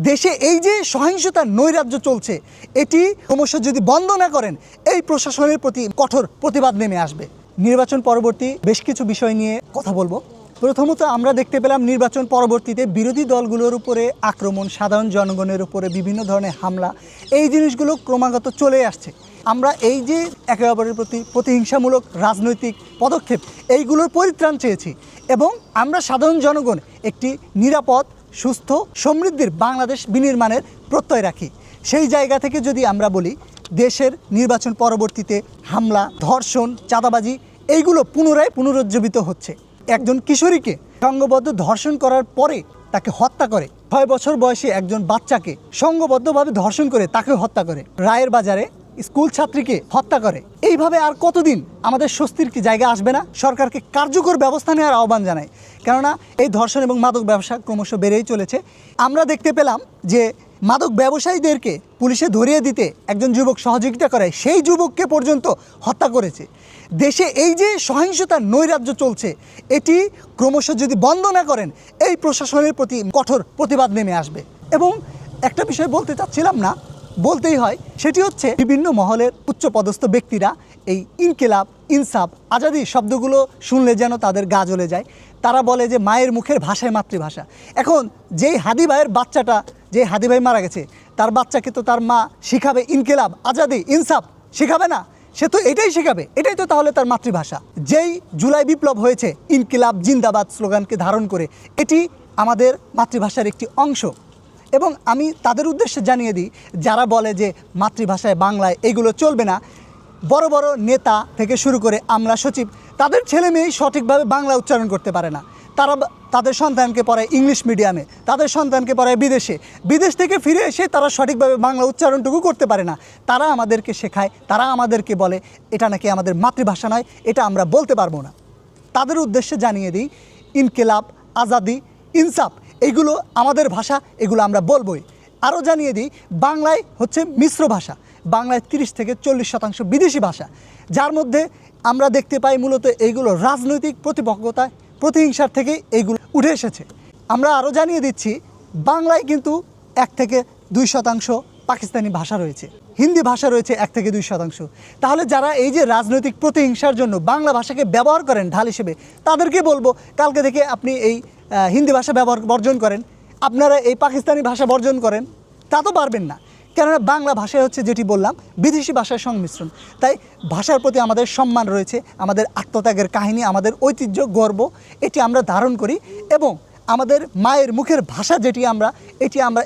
দেশে এই যে সহিংসতার নৈরাজ্য চলছে এটি ক্রমশ যদি বন্ধ না করেন এই প্রশাসনের প্রতি কঠোর প্রতিবাদ নেমে আসবে। নির্বাচন পরবর্তী বেশ কিছু বিষয় নিয়ে কথা বলবো। প্রথমত আমরা দেখতে পেলাম নির্বাচন পরবর্তীতে বিরোধী দলগুলোর উপরে আক্রমণ, সাধারণ জনগণের উপরে বিভিন্ন ধরনের হামলা, এই জিনিসগুলো ক্রমাগত চলে আসছে। আমরা এই যে একে অপরের প্রতি প্রতিহিংসামূলক রাজনৈতিক পদক্ষেপ এইগুলোর পরিত্রাণ চেয়েছি এবং আমরা সাধারণ জনগণ একটি নিরাপদ, সুস্থ, সমৃদ্ধির বাংলাদেশ বিনির্মাণের প্রত্যয় রাখি। সেই জায়গা থেকে যদি আমরা বলি দেশের নির্বাচন পরবর্তীতে হামলা, ধর্ষণ, চাঁদাবাজি এইগুলো পুনরায় পুনরুজ্জীবিত হচ্ছে। একজন কিশোরীকে সংঘবদ্ধ ধর্ষণ করার পরে তাকে হত্যা করে, 6 বছর বয়সী একজন বাচ্চাকে সংঘবদ্ধভাবে ধর্ষণ করে তাকে হত্যা করে, রায়ের বাজারে স্কুল ছাত্রীকে হত্যা করে। এইভাবে আর কতদিন আমাদের স্বস্তির কি জায়গা আসবে না? সরকারকে কার্যকর ব্যবস্থা নেওয়ার আহ্বান জানাই, কেননা এই ধর্ষণ এবং মাদক ব্যবসা ক্রমশ বেড়েই চলেছে। আমরা দেখতে পেলাম যে মাদক ব্যবসায়ীদেরকে পুলিশে ধরিয়ে দিতে একজন যুবক সহযোগিতা করে, সেই যুবককে পর্যন্ত হত্যা করেছে। দেশে এই যে সহিংসতার নৈরাজ্য চলছে এটি ক্রমশ যদি বন্ধ না করেন এই প্রশাসনের প্রতি কঠোর প্রতিবাদ নেমে আসবে। এবং একটা বিষয় বলতে চাচ্ছিলাম না, বলতেই হয়, সেটি হচ্ছে বিভিন্ন মহলের উচ্চপদস্থ ব্যক্তিরা এই ইনকিলাব, ইনসাফ, আজাদি শব্দগুলো শুনলে যেন তাদের গা জ্বলে যায়। তারা বলে যে মায়ের মুখের ভাষায় মাতৃভাষা। এখন যেই হাদি ভাইয়ের বাচ্চাটা, যে হাদি ভাই মারা গেছে, তার বাচ্চাকে তো তার মা শিখাবে ইনকিলাব, আজাদি, ইনসাফ, শিখাবে না? সে তো এটাই শেখাবে, এটাই তো তাহলে তার মাতৃভাষা। যেই জুলাই বিপ্লব হয়েছে ইনকিলাব জিন্দাবাদ স্লোগানকে ধারণ করে, এটি আমাদের মাতৃভাষার একটি অংশ। এবং আমি তাদের উদ্দেশ্যে জানিয়ে দিই যারা বলে যে মাতৃভাষায় বাংলায় এগুলো চলবে না, বড় বড় নেতা থেকে শুরু করে আমলা সচিব, তাদের ছেলে মেয়েই সঠিকভাবে বাংলা উচ্চারণ করতে পারে না। তারা তাদের সন্তানকে পড়ায় ইংলিশ মিডিয়ামে, তাদের সন্তানকে পড়ায় বিদেশে, বিদেশ থেকে ফিরে এসে তারা সঠিকভাবে বাংলা উচ্চারণটুকু করতে পারে না। তারা আমাদেরকে শেখায়, তারা আমাদেরকে বলে এটা নাকি আমাদের মাতৃভাষা নয়, এটা আমরা বলতে পারবো না। তাদের উদ্দেশ্যে জানিয়ে দিই ইনকিলাব, আজাদি, ইনসাফ এগুলো আমাদের ভাষা, এগুলো আমরা বলবই। আরও জানিয়ে দিই বাংলায় হচ্ছে মিশ্র ভাষা, বাংলায় 30 থেকে 40% বিদেশি ভাষা, যার মধ্যে আমরা দেখতে পাই মূলত এইগুলো রাজনৈতিক প্রতিপক্ষতায়, প্রতিহিংসার থেকে এইগুলো উঠে এসেছে। আমরা আরও জানিয়ে দিচ্ছি বাংলায় কিন্তু 1 থেকে 2% পাকিস্তানি ভাষা রয়েছে, হিন্দি ভাষা রয়েছে 1 থেকে 2%। তাহলে যারা এই যে রাজনৈতিক প্রতিহিংসার জন্য বাংলা ভাষাকে ব্যবহার করেন ঢাল হিসেবে, তাদেরকে বলবো কালকে থেকে আপনি এই হিন্দি ভাষা ব্যবহার বর্জন করেন, আপনারা এই পাকিস্তানি ভাষা বর্জন করেন। তা তো পারবেন না, কেননা বাংলা ভাষায় হচ্ছে যেটি বললাম বিদেশি ভাষার সংমিশ্রণ। তাই ভাষার প্রতি আমাদের সম্মান রয়েছে, আমাদের আত্মত্যাগের কাহিনী, আমাদের ঐতিহ্য, গর্ব, এটি আমরা ধারণ করি। এবং আমাদের মায়ের মুখের ভাষা যেটি এটি আমরা